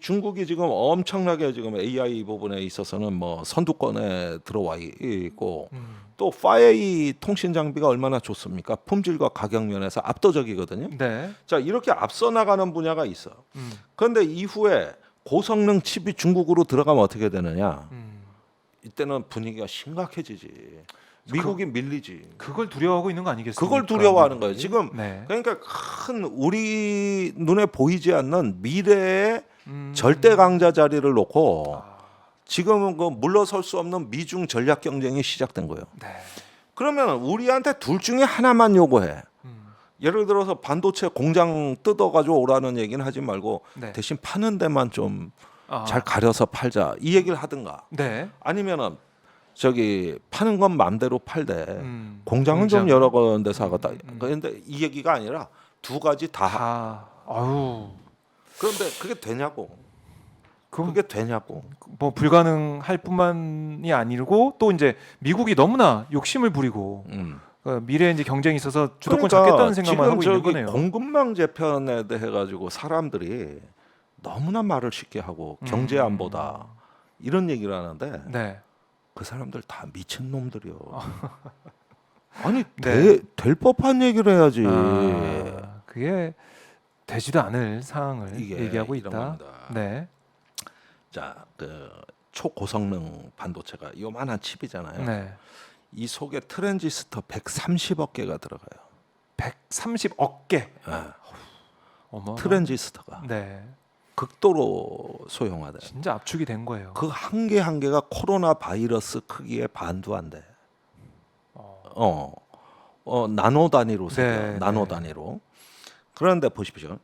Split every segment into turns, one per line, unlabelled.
중국이 지금 엄청나게 지금 AI 부분에 있어서는 뭐 선두권에 들어와 있고 또 5A 통신 장비가 얼마나 좋습니까? 품질과 가격 면에서 압도적이거든요.
네.
자, 이렇게 앞서 나가는 분야가 있어.
음.
그런데 이후에 고성능 칩이 중국으로 들어가면 어떻게 되느냐? 이때는 분위기가 심각해지지. 미국이 밀리지.
그걸 두려워하고 있는 거 아니겠습니까?
그걸 두려워하는 거예요. 지금
네.
그러니까 큰 우리 눈에 보이지 않는 미래의 절대 강자 자리를 놓고 지금은 그 물러설 수 없는 미중 전략 경쟁이 시작된 거예요.
네.
그러면 우리한테 둘 중에 하나만 요구해. 예를 들어서 반도체 공장 뜯어가지고 오라는 얘기는 하지 말고
네.
대신 파는 데만 좀 잘 가려서 팔자 이 얘기를 하든가.
네.
아니면은 저기 파는 건 마음대로 팔되 공장은 좀
공장.
여러 군데서 하겠다. 그런데 이 얘기가 아니라 두 가지 다.
아유.
그런데 그게 되냐고.
그럼
그게 되냐고.
뭐 불가능할 뿐만이 아니고 또 이제 미국이 너무나 욕심을 부리고 미래에 이제 경쟁이 있어서 주도권 잡겠다는 생각만 하고 있는 거네요.
공급망 재편에 대해 가지고 사람들이 너무나 말을 쉽게 하고 경제 안보다 이런 얘기를 하는데
네.
그 사람들 다 미친 놈들이요. 아니
네.
될 법한 얘기를 해야지.
그게 되지도 않을 상황을
이게
얘기하고
이런
있다.
겁니다.
네.
자, 그 초고성능 반도체가 요만한 칩이잖아요.
네.
이 속에 트랜지스터 130억 개가 들어가요.
130억 개. 어머.
트랜지스터가
네.
극도로 소형화돼.
진짜 압축이 된 거예요.
그 한 개 한 개가 코로나 바이러스 크기의 반도 안 돼. 나노 단위로 세요. 나노 단위로. 그런데 보십시오.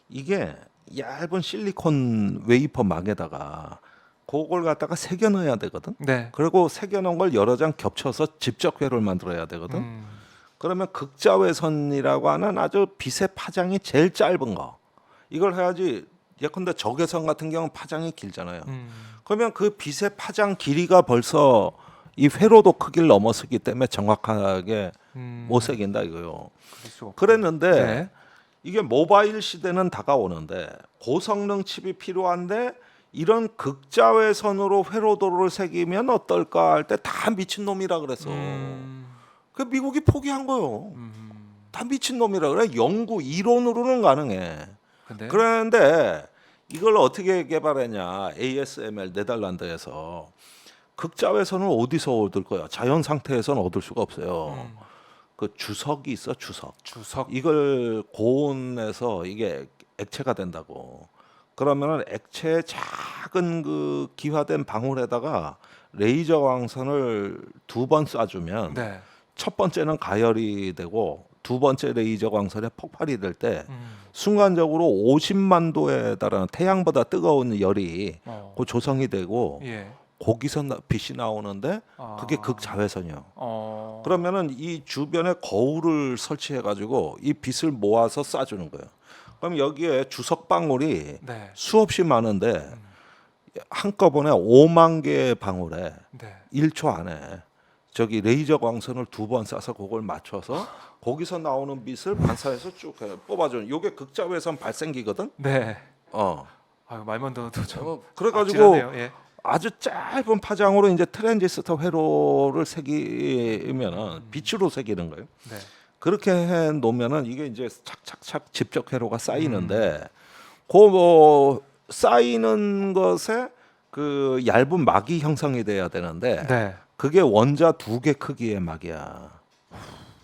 이게 얇은 실리콘 웨이퍼 막에다가 그걸 갖다가 새겨 넣어야 되거든.
네.
그리고 새겨 놓은 걸 여러 장 겹쳐서 집적회로를 만들어야 되거든. 그러면 극자외선이라고 하는 아주 빛의 파장이 제일 짧은 거. 이걸 해야지. 예컨대 적외선 같은 경우는 파장이 길잖아요. 그러면 그 빛의 파장 길이가 벌써 이 회로도 크기를 넘어서기 때문에 정확하게 못 새긴다 이거요. 그랬는데
네.
이게 모바일 시대는 다가오는데 고성능 칩이 필요한데 이런 극자외선으로 회로도를 새기면 어떨까 할 때 다 미친놈이라 그랬어. 그 미국이 포기한 거요. 다 미친놈이라 그래. 연구 이론으로는 가능해. 그런데 이걸 어떻게 개발했냐? ASML 네덜란드에서 극자외선을 어디서 얻을 거야? 자연 상태에서는 얻을 수가 없어요. 그 주석이 있어, 주석. 이걸 고온에서 이게 액체가 된다고. 그러면은 액체의 작은 그 기화된 방울에다가 레이저 광선을 2번 쏴주면 첫 번째는 가열이 되고 두 번째 레이저 광선에 폭발이 될 때 순간적으로 50만 도에 달하는 태양보다 뜨거운 열이 그 조성이 되고 거기서 빛이 나오는데 그게 극자외선이요. 그러면은 이 주변에 거울을 설치해 가지고 이 빛을 모아서 쏴주는 거예요. 그럼 여기에 주석 방울이 수없이 많은데 한꺼번에 5만 개의 방울에 1초 안에 저기 레이저 광선을 2번 쏴서 그걸 맞춰서 거기서 나오는 빛을 반사해서 쭉 뽑아주는. 요게 극자외선 발생기거든.
네. 말만 들어도 좀
그래가지고
예.
아주 짧은 파장으로 이제 트랜지스터 회로를 새기면은 빛으로 새기는 거예요. 그렇게 해 놓으면은 이게 이제 착착착 집적 회로가 쌓이는데 그 뭐 쌓이는 것에 그 얇은 막이 형성이 돼야 되는데 그게 원자 2개 크기의 막이야.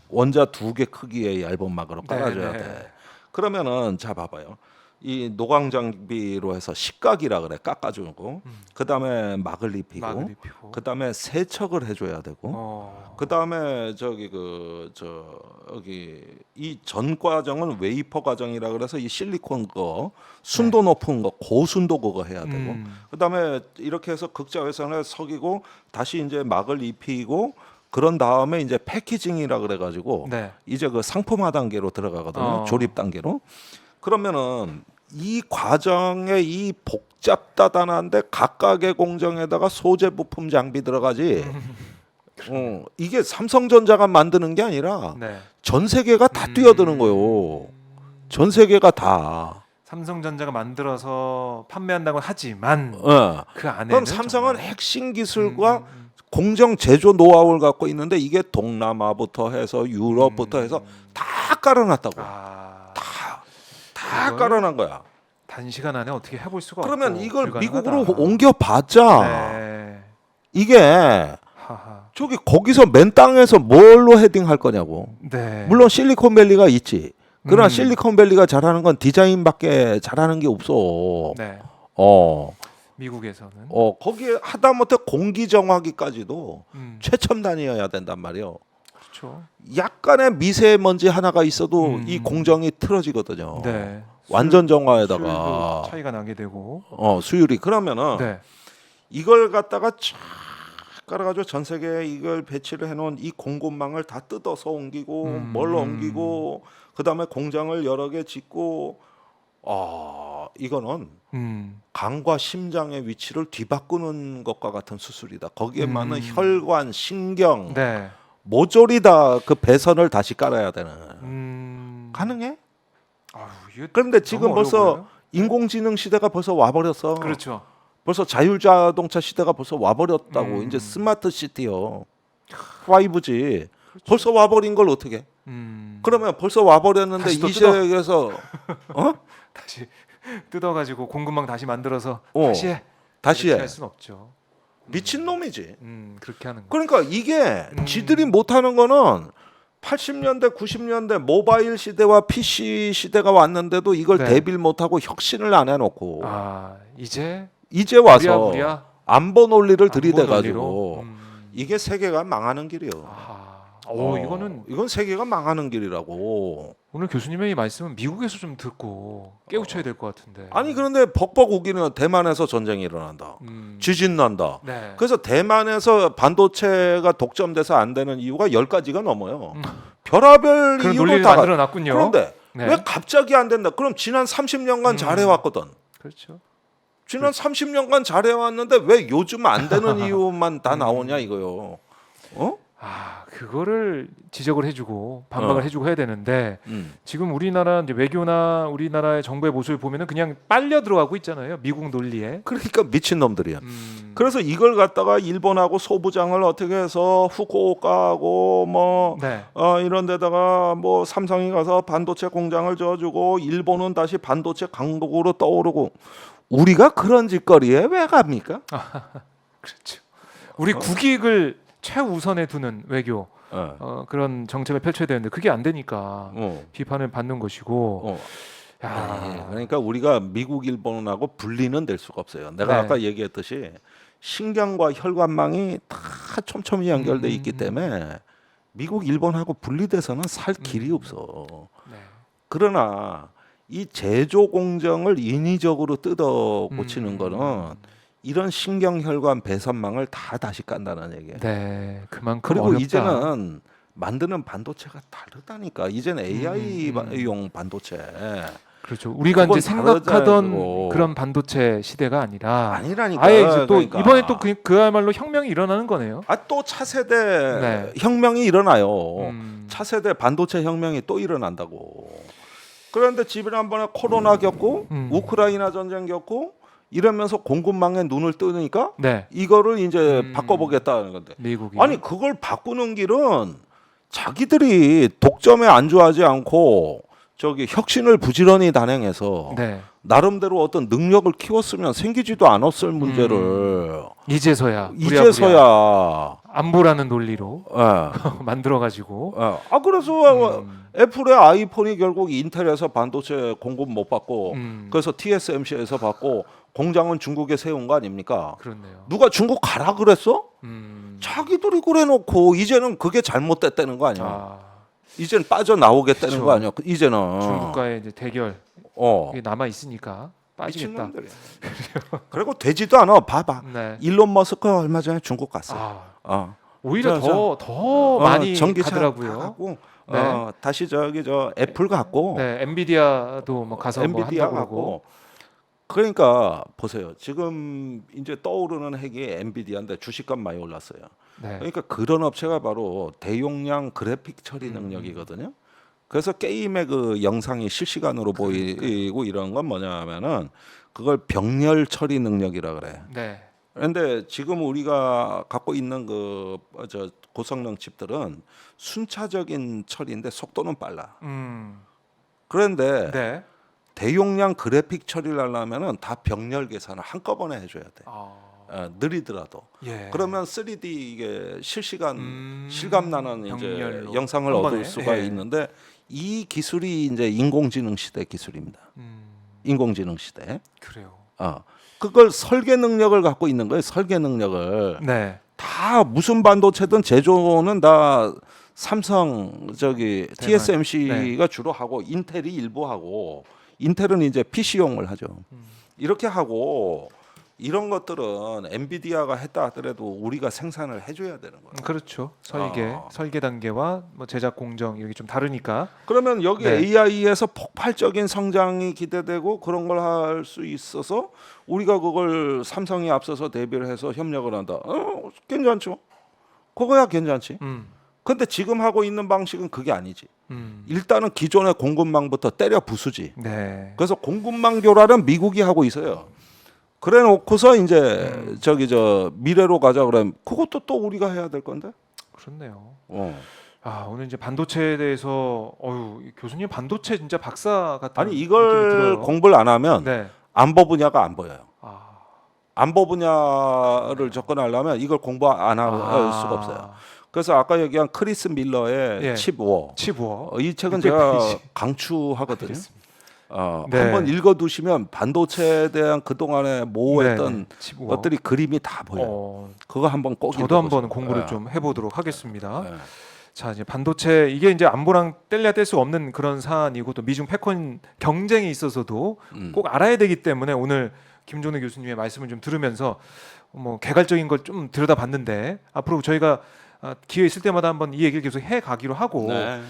원자 2개 크기의 얇은 막으로 깔아줘야 돼. 그러면은 자 봐봐요. 이 노광 장비로 해서 식각이라 그래 깎아주고 그다음에 막을 입히고 그다음에 세척을 해줘야 되고 그다음에 저기 저기 이 전 과정은 웨이퍼 과정이라 그래서 이 실리콘 거 순도 높은 거 고순도 그거 해야 되고 그다음에 이렇게 해서 극자외선에 석이고 다시 이제 막을 입히고 그런 다음에 이제 패키징이라 그래가지고 이제 그 상품화 단계로 들어가거든요. 조립 단계로. 그러면은 이 과정에 이 복잡다단한데 각각의 공정에다가 소재 부품 장비 들어가지. 이게 삼성전자가 만드는 게 아니라 전 세계가 다 뛰어드는 거요. 전 세계가 다.
삼성전자가 만들어서 판매한다고 하지만 그 안에는
그럼 삼성은
정말
핵심 기술과 공정 제조 노하우를 갖고 있는데 이게 동남아부터 해서 유럽부터 해서 다 깔아놨다고. 다
이거를
깔아놓은 거야.
단시간 안에 어떻게 해볼 수가
그러면
없고
이걸
불가능하다.
미국으로 옮겨봤자
네.
이게
하하.
저기 거기서 맨 땅에서 뭘로 헤딩할 거냐고.
네.
물론 실리콘밸리가 있지. 그러나
음.
실리콘밸리가 잘하는 건 디자인밖에 잘하는 게 없어.
네.
어,
미국에서는
거기에 하다못해 공기 정화기까지도 최첨단이어야 된단 말이에요.
그렇죠.
약간의 미세먼지 하나가 있어도 이 공정이 틀어지거든요.
네.
완전
수율도
정화에다가
차이가 나게 되고.
수율이 그러면은
네.
이걸 갖다가 쫙 깔아가지고 전 세계에 이걸 배치를 해놓은 이 공급망을 다 뜯어서 옮기고 뭘 옮기고 그 다음에 공장을 여러 개 짓고 이거는 간과 심장의 위치를 뒤바꾸는 것과 같은 수술이다. 거기에 많은 혈관, 신경,
네.
모조리 다 그 배선을 다시 깔아야 되는. 가능해?
아유, 이게
그런데 지금
너무
벌써
어려워 보여요.
인공지능 시대가 벌써 와버렸어.
그렇죠.
벌써 자율자동차 시대가 벌써 와버렸다고. 이제 스마트 시티요. 5G. 벌써 와버린 걸 어떻게? 그러면 벌써 와버렸는데
다시 또
이 시대에서
다시 뜯어가지고 공급망 다시 만들어서
다시 해.
할 수는 없죠.
미친 놈이지.
그렇게 하는 거.
그러니까 이게 지들이 못하는 거는 80년대, 90년대 모바일 시대와 PC 시대가 왔는데도 이걸
네.
대비를 못하고 혁신을 안 해놓고
이제
와서
부랴부랴
안보 논리를
안보
들이대가지고
논리로.
이게 세계가 망하는 길이요. 이건 세계가 망하는 길이라고.
오늘 교수님의 이 말씀은 미국에서 좀 듣고 깨우쳐야 될 것 같은데.
아니 그런데 벅벅 우기는 대만에서 전쟁이 일어난다. 지진 난다.
네.
그래서 대만에서 반도체가 독점돼서 안 되는 이유가 10가지가 넘어요. 별하별
그런
이유로
논리를
다
만들어놨군요.
그런데
네.
왜 갑자기 안 된다? 그럼 지난 30년간 잘해왔거든.
그렇죠.
지난 30년간 잘해왔는데 왜 요즘 안 되는 이유만 다 나오냐 이거요.
그거를 지적을 해주고 반박을 해주고 해야 되는데 지금 우리나라 이제 외교나 우리나라의 정부의 모습을 보면은 그냥 빨려 들어가고 있잖아요. 미국 논리에.
그러니까 미친 놈들이야. 그래서 이걸 갖다가 일본하고 소부장을 어떻게 해서 후쿠오카하고 뭐
네.
이런 데다가 뭐 삼성이 가서 반도체 공장을 지어주고 일본은 다시 반도체 강국으로 떠오르고 우리가 그런 짓거리에 왜 갑니까?
그렇죠. 우리 국익을 최우선에 두는 외교 그런 정책을 펼쳐야 되는데 그게 안 되니까 비판을 받는 것이고.
그러니까 우리가 미국 일본하고 분리는 될 수가 없어요. 내가
네.
아까 얘기했듯이 신경과 혈관망이 다 촘촘히 연결돼 있기 때문에 미국 일본하고 분리돼서는 살 길이 없어.
네.
그러나 이 제조 공정을 인위적으로 뜯어 고치는 거는 이런 신경혈관 배선망을 다 다시 깐다는 얘기예요.
네, 그만큼
그리고
어렵다.
이제는 만드는 반도체가 다르다니까. 이제는 AI용 반도체.
그렇죠. 우리가 이제
그건
생각하던
다르잖아요.
그런 반도체 시대가 아니라
아니라니까.
아예 이제 또
그러니까.
이번에 또 그야말로 혁명이 일어나는 거네요.
또 차세대
네.
혁명이 일어나요. 차세대 반도체 혁명이 또 일어난다고. 그런데 지난번에 코로나 겪고 우크라이나 전쟁 겪고 이러면서 공급망에 눈을 뜨니까 이거를 이제 바꿔보겠다는 건데.
미국이.
아니 그걸 바꾸는 길은 자기들이 독점에 안주하지 않고 저기 혁신을 부지런히 단행해서 나름대로 어떤 능력을 키웠으면 생기지도 않았을 문제를
이제서야 안보라는 논리로 만들어가지고.
그래서 애플의 아이폰이 결국 인텔에서 반도체 공급 못 받고 그래서 TSMC에서 받고 공장은 중국에 세운 거 아닙니까?
그렇네요.
누가 중국 가라 그랬어? 자기들이 그래놓고 이제는 그게 잘못됐다는 거 아니야? 이제는 빠져나오겠다는
그쵸.
거 아니야? 이제는
중국과의 이제 대결 이게 남아 있으니까 빠지겠다.
그리고 되지도 않아. 봐봐.
네.
일론 머스크 얼마 전에 중국 갔어.
오히려 더 많이
전기차
가더라고요.
가고,
네.
다시 저 애플 갔고,
네, 엔비디아도 뭐 가서
엔비디아
뭐 한다고
갔고. 그러니까 보세요. 지금 이제 떠오르는 핵이 엔비디아인데 주식값 많이 올랐어요.
네.
그러니까 그런 업체가 바로 대용량 그래픽 처리 능력이거든요. 그래서 게임의 그 영상이 실시간으로 보이고 이런 건 뭐냐면은 그걸 병렬 처리 능력이라 그래.
네.
그런데 지금 우리가 갖고 있는 그 고성능 칩들은 순차적인 처리인데 속도는 빨라. 그런데
네.
대용량 그래픽 처리를 하려면은 다 병렬 계산을 한꺼번에 해줘야 돼. 느리더라도.
예.
그러면 3D 이게 실시간 실감 나는 이제
병렬로
영상을
한
얻을
번에.
수가
예.
있는데 이 기술이 이제 인공지능 시대 기술입니다. 인공지능 시대.
그래요.
그걸 설계 능력을 갖고 있는 거예요. 설계 능력을.
네.
다 무슨 반도체든 제조는 다 삼성 TSMC가 주로 하고 인텔이 일부 하고 인텔은 이제 PC용을 하죠. 이렇게 하고 이런 것들은 엔비디아가 했다 하더라도 우리가 생산을 해줘야 되는 거예요.
그렇죠. 설계 단계와 뭐 제작 공정 이렇게 좀 다르니까.
그러면 여기
네.
AI에서 폭발적인 성장이 기대되고 그런 걸 할 수 있어서 우리가 그걸 삼성이 앞서서 대비를 해서 협력을 한다. 괜찮죠. 그거야 괜찮지. 근데 지금 하고 있는 방식은 그게 아니지. 일단은 기존의 공급망부터 때려 부수지.
네.
그래서 공급망 교란은 미국이 하고 있어요. 그래 놓고서 이제 미래로 가자 그러면 그것도 또 우리가 해야 될 건데.
그렇네요.
어.
오늘 이제 반도체에 대해서 교수님 반도체 진짜 박사 같은
아니
느낌이
이걸
들어요.
공부를 안 하면
네.
안보 분야가 안 보여요. 안보 분야를 접근하려면 이걸 공부 안 할 수가 없어요. 그래서 아까 얘기한 크리스 밀러의
예.
칩워.
칩워.
이 책은
600
제가
페이지.
강추하거든요.
네.
한번 읽어두시면 반도체에 대한 그동안에 모호했던
칩워.
것들이 그림이 다 보여요. 그거 한번 꼭
저도
읽어보세요.
한번 공부를
예.
좀 해보도록 하겠습니다.
예.
자, 이제 반도체 이게 이제 안보랑 뗄래야 뗄 수 없는 그런 사안이고 또 미중 패권 경쟁에 있어서도 꼭 알아야 되기 때문에 오늘 김종래 교수님의 말씀을 좀 들으면서 뭐 개괄적인 걸 좀 들여다봤는데 앞으로 저희가 기회 있을 때마다 한번 이 얘기를 계속 해 가기로 하고
네.